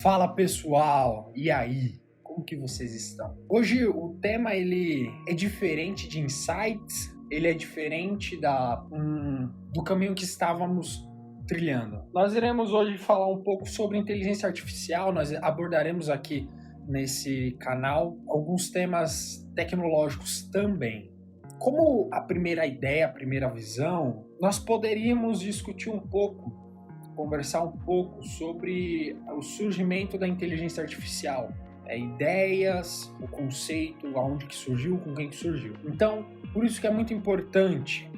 Fala pessoal, e aí? Como que vocês estão? Hoje o tema ele é diferente de insights, ele é diferente do caminho que estávamos trilhando. Nós iremos hoje falar um pouco sobre inteligência artificial, nós abordaremos aqui nesse canal alguns temas tecnológicos também. Como a primeira ideia, a primeira visão, nós poderíamos discutir um pouco, conversar um pouco sobre o surgimento da inteligência artificial, ideias, o conceito, aonde que surgiu, com quem que surgiu. Então, por isso que é muito importante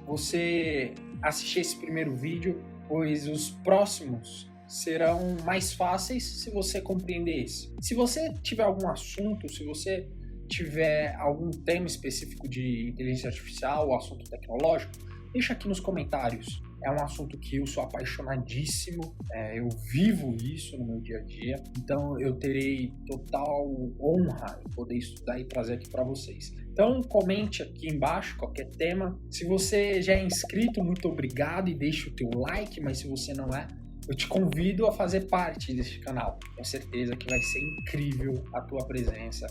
você assistir esse primeiro vídeo, pois os próximos serão mais fáceis se você compreender esse. Se você tiver algum assunto, se você tiver algum tema específico de inteligência artificial ou assunto tecnológico, deixa aqui nos comentários. É um assunto que eu sou apaixonadíssimo, eu vivo isso no meu dia a dia, então eu terei total honra em poder estudar e trazer aqui para vocês. Então comente aqui embaixo qualquer tema. Se você já é inscrito, muito obrigado e deixe o teu like, mas se você não é, eu te convido a fazer parte deste canal. Tenho certeza que vai ser incrível a tua presença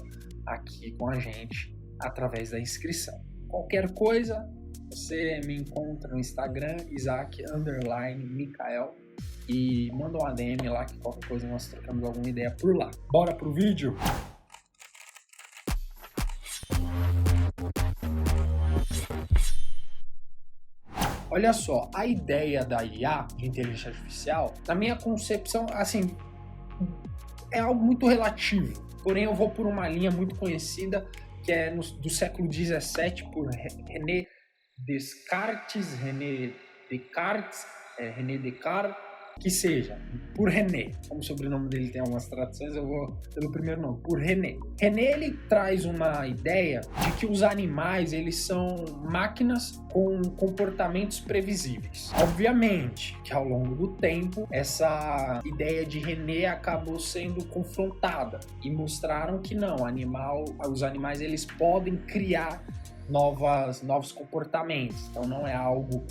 aqui com a gente através da inscrição. Qualquer coisa, você me encontra no Instagram, Isaac_Micael, e manda um ADM lá que qualquer coisa nós trocamos alguma ideia por lá. Bora pro vídeo? Olha só, a ideia da IA, de inteligência artificial, na minha concepção, assim, é algo muito relativo. Porém, eu vou por uma linha muito conhecida, que é do século XVII, por René Descartes, que seja, por René, como o sobrenome dele tem algumas traduções, eu vou pelo primeiro nome, por René. René, ele traz uma ideia de que os animais, eles são máquinas com comportamentos previsíveis. Obviamente que ao longo do tempo, essa ideia de René acabou sendo confrontada e mostraram que não, os animais eles podem criar novos comportamentos, então não é algo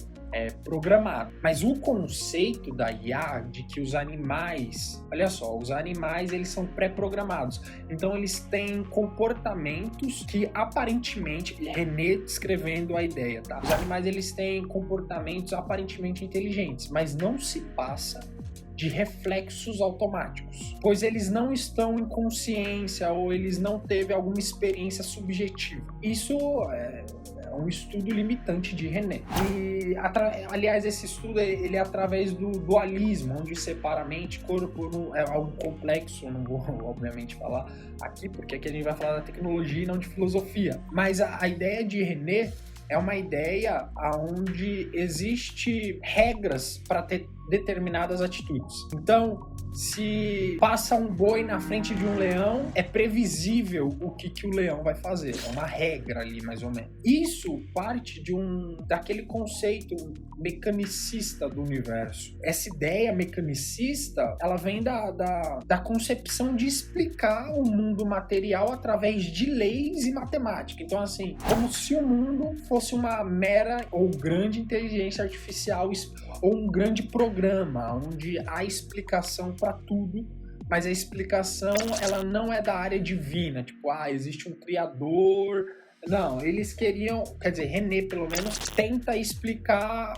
programado. Mas o conceito da IA de que os animais, olha só, os animais eles são pré-programados, então eles têm comportamentos que aparentemente, René descrevendo a ideia, tá? Os animais eles têm comportamentos aparentemente inteligentes, mas não se passa de reflexos automáticos, pois eles não estão em consciência ou eles não teve alguma experiência subjetiva. Isso é um estudo limitante de René. E, aliás, esse estudo ele é através do dualismo, onde separa a mente e corpo. É algo complexo, eu não vou obviamente falar aqui, porque aqui a gente vai falar da tecnologia e não de filosofia. Mas a ideia de René é uma ideia onde existe regras para ter determinadas atitudes. Então, se passa um boi na frente de um leão, é previsível o que o leão vai fazer. É uma regra ali, mais ou menos. Isso parte daquele conceito mecanicista do universo. Essa ideia mecanicista, ela vem da concepção de explicar o mundo material através de leis e matemática. Então, assim, como se o mundo fosse uma mera ou grande inteligência artificial ou um grande programa, onde há explicação para tudo, mas a explicação ela não é da área divina, tipo, existe um criador. Não, eles queriam, quer dizer, René pelo menos tenta explicar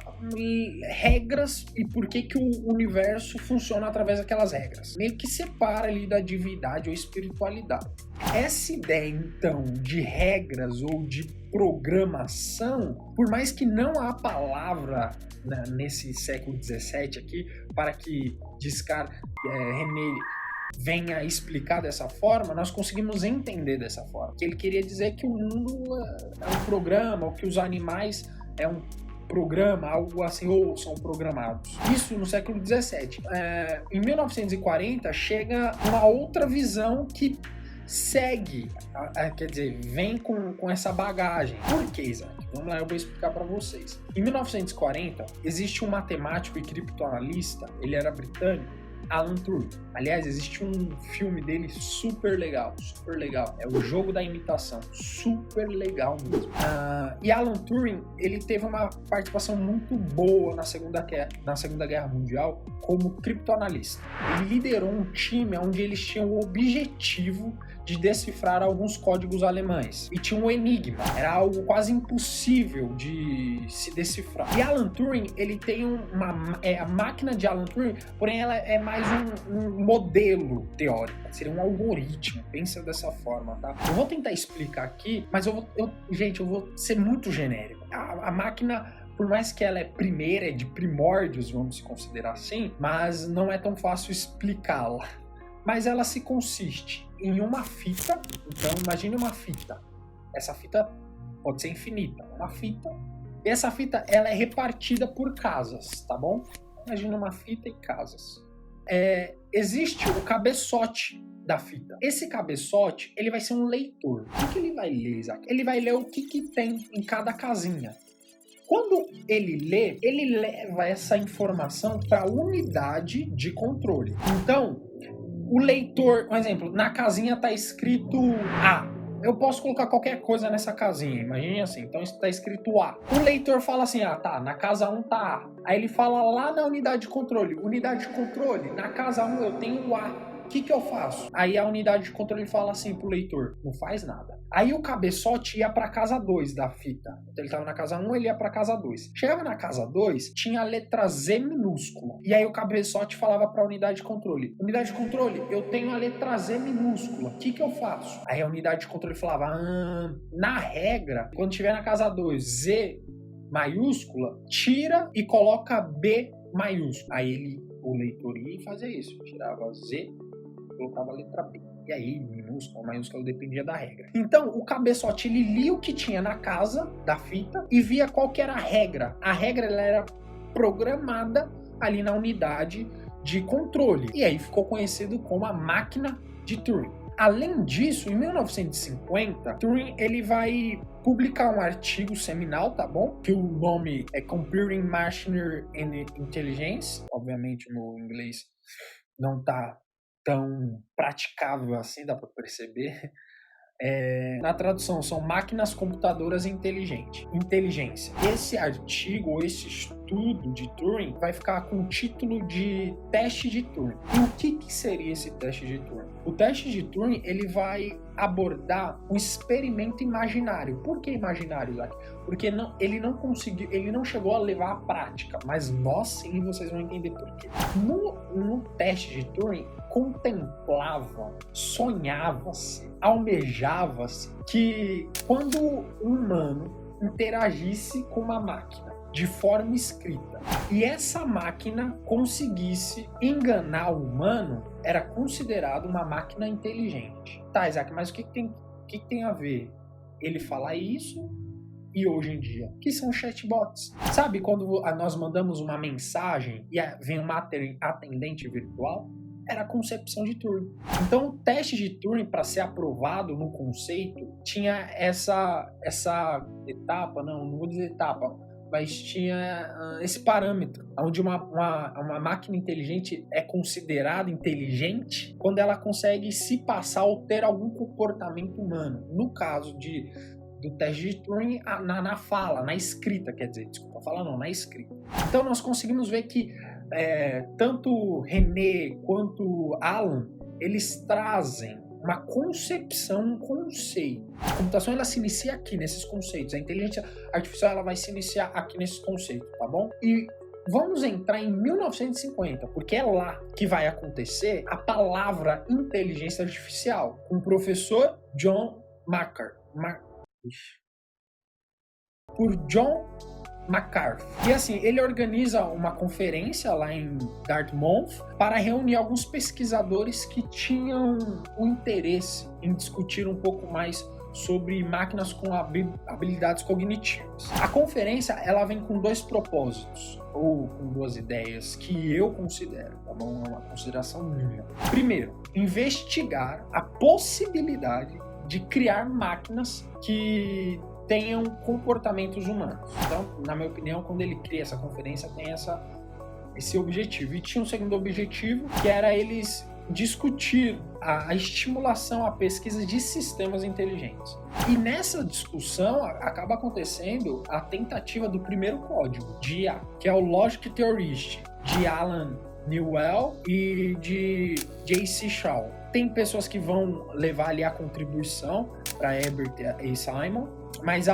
regras e por que o universo funciona através daquelas regras. Meio que separa ali da divindade ou espiritualidade. Essa ideia, então, de regras ou de programação, por mais que não há palavra nesse século XVII aqui para que René venha explicar dessa forma, nós conseguimos entender dessa forma. Que ele queria dizer que o mundo é um programa, ou que os animais é um programa, algo assim, ou são programados. Isso no século XVII. Em 1940 chega uma outra visão que segue, quer dizer, vem com essa bagagem. Por que, Isaac? Vamos lá, eu vou explicar para vocês. Em 1940, existe um matemático e criptoanalista, ele era britânico, Alan Turing. Aliás, existe um filme dele super legal, super legal. É O Jogo da Imitação, super legal mesmo. E Alan Turing, ele teve uma participação muito boa na Segunda Guerra Mundial como criptoanalista. Ele liderou um time onde eles tinham o objetivo de decifrar alguns códigos alemães. E tinha um enigma, era algo quase impossível de se decifrar. E Alan Turing, ele tem a máquina de Alan Turing, porém ela é mais um modelo teórico, seria um algoritmo, pensa dessa forma, tá? Eu vou tentar explicar aqui, mas gente, eu vou ser muito genérico. A máquina, por mais que ela é primeira, é de primórdios, vamos considerar assim, mas não é tão fácil explicá-la. Mas ela se consiste em uma fita, então imagine uma fita. Essa fita pode ser infinita, uma fita. E essa fita, ela é repartida por casas, tá bom? Imagina uma fita e casas. Existe o cabeçote da fita. Esse cabeçote, ele vai ser um leitor. O que ele vai ler, Isaac? Ele vai ler o que tem em cada casinha. Quando ele lê, ele leva essa informação para a unidade de controle. Então, o leitor, por exemplo, na casinha está escrito A. Eu posso colocar qualquer coisa nessa casinha, imagine assim. Então está escrito A. O leitor fala assim, tá, na casa 1 tá A. Aí ele fala lá na unidade de controle. Unidade de controle, na casa 1 eu tenho o A. O que eu faço? Aí a unidade de controle fala assim pro leitor, não faz nada. Aí o cabeçote ia pra casa 2 da fita. Então ele tava na casa 1, ele ia pra casa 2. Chegava na casa 2, tinha a letra Z minúscula. E aí o cabeçote falava pra unidade de controle. Unidade de controle, eu tenho a letra Z minúscula. O que eu faço? Aí a unidade de controle falava, na regra, quando tiver na casa 2, Z maiúscula, tira e coloca B maiúscula. Aí o leitor ia fazer isso. Tirava Z, colocava a letra B. E aí, minúscula, maiúscula, dependia da regra. Então, o cabeçote, ele lia o que tinha na casa da fita e via qual que era a regra. A regra, ela era programada ali na unidade de controle. E aí ficou conhecido como a máquina de Turing. Além disso, em 1950, Turing, ele vai publicar um artigo seminal, tá bom? Que o nome é Computing Machine Intelligence. Obviamente, no inglês não tá tão praticável assim, dá para perceber. Na tradução, são máquinas computadoras inteligentes. Inteligência. Esse artigo, esse estudo de Turing, vai ficar com o título de teste de Turing. E o que seria esse teste de Turing? O teste de Turing, ele vai abordar um experimento imaginário. Por que imaginário, Isaac? Porque ele não chegou a levar à prática, mas nós sim, vocês vão entender por quê. No teste de Turing, contemplava, sonhava-se, almejava-se que quando um humano interagisse com uma máquina de forma escrita e essa máquina conseguisse enganar o humano, era considerado uma máquina inteligente. Tá, Isaac, mas o que tem a ver ele falar isso e hoje em dia? Que são chatbots. Sabe quando nós mandamos uma mensagem e vem uma atendente virtual? Era a concepção de Turing. Então, o teste de Turing, para ser aprovado no conceito, tinha essa etapa, não vou dizer etapa, mas tinha esse parâmetro, onde uma máquina inteligente é considerada inteligente quando ela consegue se passar ou ter algum comportamento humano. No caso do teste de Turing, na fala, na escrita, quer dizer, desculpa, fala não, na escrita. Então, nós conseguimos ver que tanto René quanto Alan, eles trazem uma concepção, um conceito. A computação, ela se inicia aqui, nesses conceitos. A inteligência artificial, ela vai se iniciar aqui nesses conceitos, tá bom? E vamos entrar em 1950, porque é lá que vai acontecer a palavra inteligência artificial, com o professor John McCarthy. E assim, ele organiza uma conferência lá em Dartmouth para reunir alguns pesquisadores que tinham o interesse em discutir um pouco mais sobre máquinas com habilidades cognitivas. A conferência, ela vem com 2 propósitos, ou com 2 ideias que eu considero, tá bom? É uma consideração minha. Primeiro, investigar a possibilidade de criar máquinas que tenham comportamentos humanos. Então, na minha opinião, quando ele cria essa conferência, tem esse objetivo. E tinha um segundo objetivo, que era eles discutir a estimulação à pesquisa de sistemas inteligentes. E nessa discussão acaba acontecendo a tentativa do primeiro código de IA, que é o Logic Theorist, de Alan Newell e de J.C. Shaw. Tem pessoas que vão levar ali a contribuição para Herbert e Simon, mas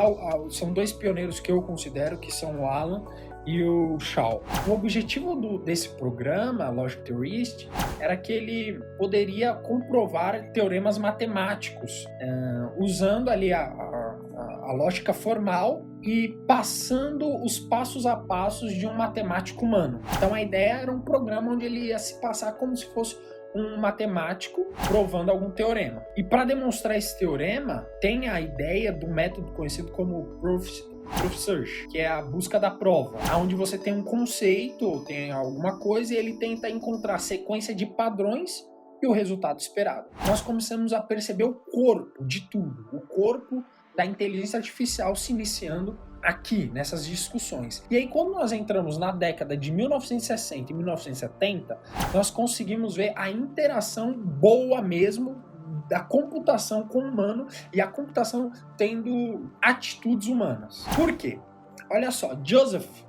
são dois pioneiros que eu considero, que são o Alan e o Shaw. O objetivo desse programa, Logic Theorist, era que ele poderia comprovar teoremas matemáticos, usando ali a lógica formal e passando os passos a passos de um matemático humano. Então a ideia era um programa onde ele ia se passar como se fosse um matemático provando algum teorema. E para demonstrar esse teorema, tem a ideia do método conhecido como Proof Search, que é a busca da prova, onde você tem um conceito, tem alguma coisa e ele tenta encontrar sequência de padrões e o resultado esperado. Nós começamos a perceber o corpo de tudo, o corpo da inteligência artificial se iniciando aqui, nessas discussões. E aí, quando nós entramos na década de 1960 e 1970, nós conseguimos ver a interação boa mesmo da computação com o humano e a computação tendo atitudes humanas. Por quê? Olha só,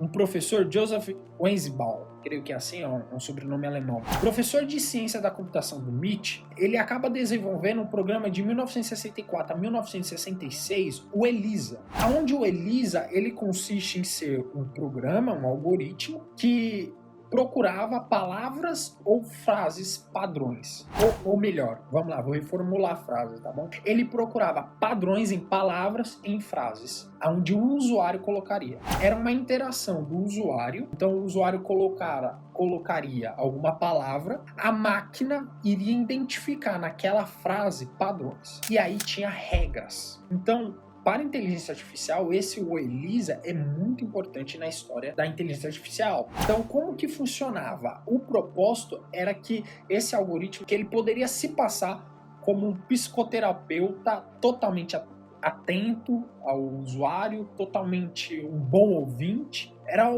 um professor, Joseph Weinzbaum, creio que é assim, é um sobrenome alemão, professor de ciência da computação do MIT, ele acaba desenvolvendo um programa de 1964 a 1966, o ELIZA. Onde o ELIZA, ele consiste em ser um programa, um algoritmo, que procurava palavras ou frases padrões. Ou melhor, vamos lá, vou reformular a frase, tá bom? Ele procurava padrões em palavras e em frases, onde o usuário colocaria. Era uma interação do usuário, então o usuário colocaria alguma palavra, a máquina iria identificar naquela frase padrões. E aí tinha regras. Então, para a inteligência artificial, o ELIZA é muito importante na história da inteligência artificial. Então, como que funcionava? O propósito era que esse algoritmo, que ele poderia se passar como um psicoterapeuta totalmente atento ao usuário, totalmente um bom ouvinte. Era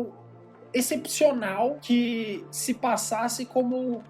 excepcional, que se passasse como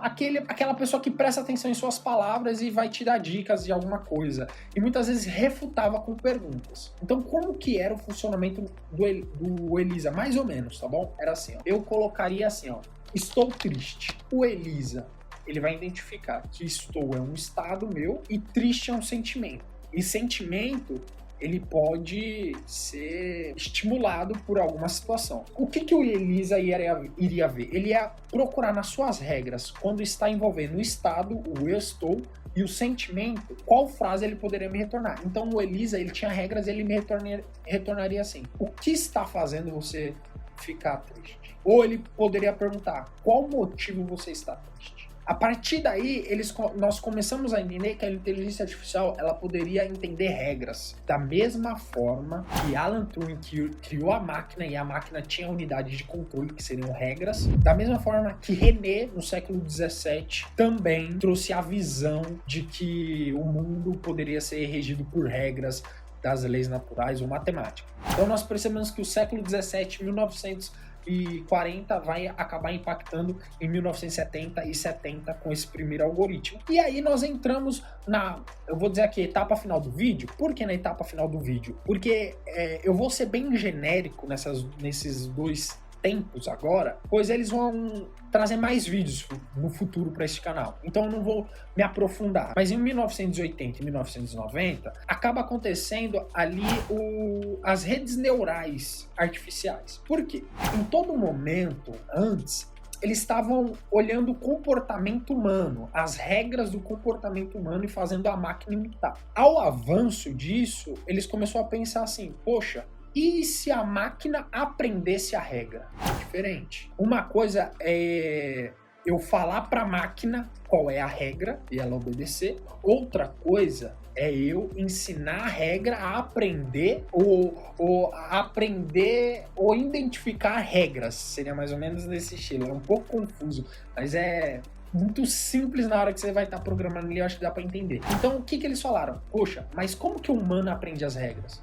aquela pessoa que presta atenção em suas palavras e vai te dar dicas de alguma coisa. E muitas vezes refutava com perguntas. Então, como que era o funcionamento do ELIZA? Mais ou menos, tá bom? Era assim, ó. Eu colocaria assim, ó. Estou triste. O ELIZA, ele vai identificar que estou é um estado meu e triste é um sentimento. E sentimento, ele pode ser estimulado por alguma situação. O que o ELIZA iria ver? Ele ia procurar nas suas regras, quando está envolvendo o estado, o eu estou, e o sentimento, qual frase ele poderia me retornar. Então o ELIZA, ele tinha regras, ele me retornaria assim: o que está fazendo você ficar triste? Ou ele poderia perguntar: qual motivo você está triste? A partir daí, nós começamos a entender que a inteligência artificial, ela poderia entender regras. Da mesma forma que Alan Turing criou a máquina, e a máquina tinha unidades de controle, que seriam regras. Da mesma forma que René, no século XVII, também trouxe a visão de que o mundo poderia ser regido por regras das leis naturais ou matemática. Então nós percebemos que o século XVII, 1940, vai acabar impactando em 1970 e 70 com esse primeiro algoritmo. E aí nós entramos eu vou dizer aqui, etapa final do vídeo. Por que na etapa final do vídeo? Porque eu vou ser bem genérico nesses dois tempos agora, pois eles vão trazer mais vídeos no futuro para este canal. Então eu não vou me aprofundar. Mas em 1980 e 1990, acaba acontecendo ali as redes neurais artificiais. Por quê? Em todo momento, antes, eles estavam olhando o comportamento humano, as regras do comportamento humano e fazendo a máquina imitar. Ao avanço disso, eles começaram a pensar assim: poxa, e se a máquina aprendesse a regra? É diferente. Uma coisa é eu falar para a máquina qual é a regra e ela obedecer. Outra coisa é eu ensinar a regra a aprender ou aprender ou identificar regras. Seria mais ou menos nesse estilo. É um pouco confuso, mas é muito simples na hora que você vai estar programando ali. Eu acho que dá para entender. Então, o que eles falaram? Poxa, mas como que o humano aprende as regras?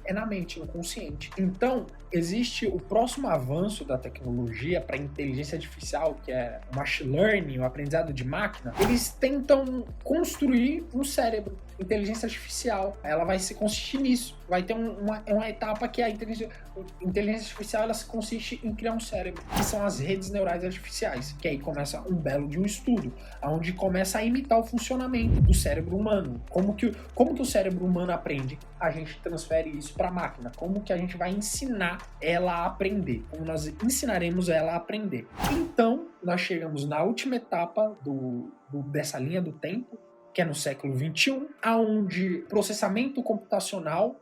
é na mente, no consciente. Então, existe o próximo avanço da tecnologia para inteligência artificial, que é o machine learning, o aprendizado de máquina. Eles tentam construir um cérebro. Inteligência artificial, ela vai se consistir nisso. Vai ter uma etapa que a inteligência artificial ela se consiste em criar um cérebro, que são as redes neurais artificiais. Que aí começa um belo de um estudo, onde começa a imitar o funcionamento do cérebro humano. Como que o cérebro humano aprende? A gente transfere isso para a máquina. Como que a gente vai ensinar ela a aprender? Como nós ensinaremos ela a aprender? Então, nós chegamos na última etapa dessa linha do tempo, que é no século XXI, onde processamento computacional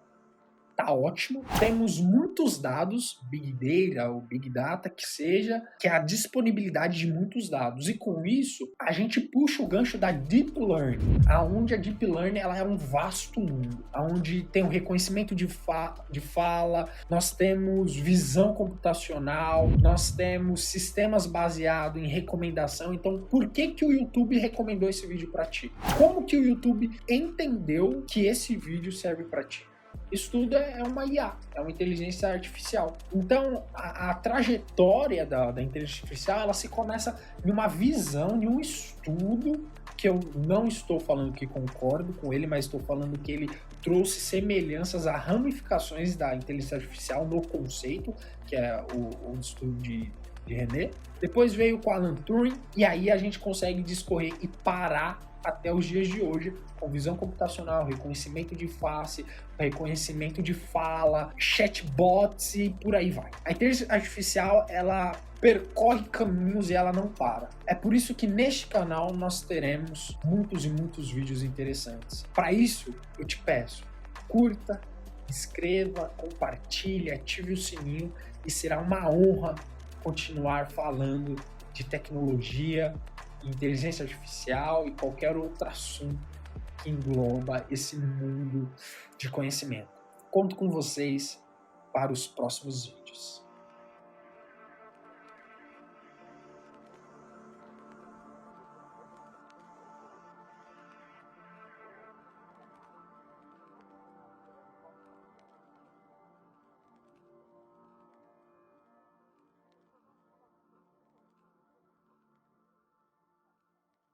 tá ótimo, temos muitos dados, Big Data ou Big Data, que seja, que é a disponibilidade de muitos dados. E com isso, a gente puxa o gancho da Deep Learning, onde a Deep Learning ela é um vasto mundo, onde tem o reconhecimento de fala, nós temos visão computacional, nós temos sistemas baseados em recomendação. Então, por que o YouTube recomendou esse vídeo para ti? Como que o YouTube entendeu que esse vídeo serve para ti? Isso tudo é uma IA, é uma inteligência artificial. Então, a trajetória da inteligência artificial, ela se começa em uma visão, em um estudo, que eu não estou falando que concordo com ele, mas estou falando que ele trouxe semelhanças a ramificações da inteligência artificial no conceito, que é o estudo de René. Depois veio com Alan Turing, e aí a gente consegue discorrer e parar até os dias de hoje, com visão computacional, reconhecimento de face, reconhecimento de fala, chatbots e por aí vai. A inteligência artificial, ela percorre caminhos e ela não para. É por isso que neste canal nós teremos muitos e muitos vídeos interessantes. Para isso, eu te peço, curta, inscreva, compartilhe, ative o sininho e será uma honra continuar falando de tecnologia, inteligência artificial e qualquer outro assunto que engloba esse mundo de conhecimento. Conto com vocês para os próximos vídeos.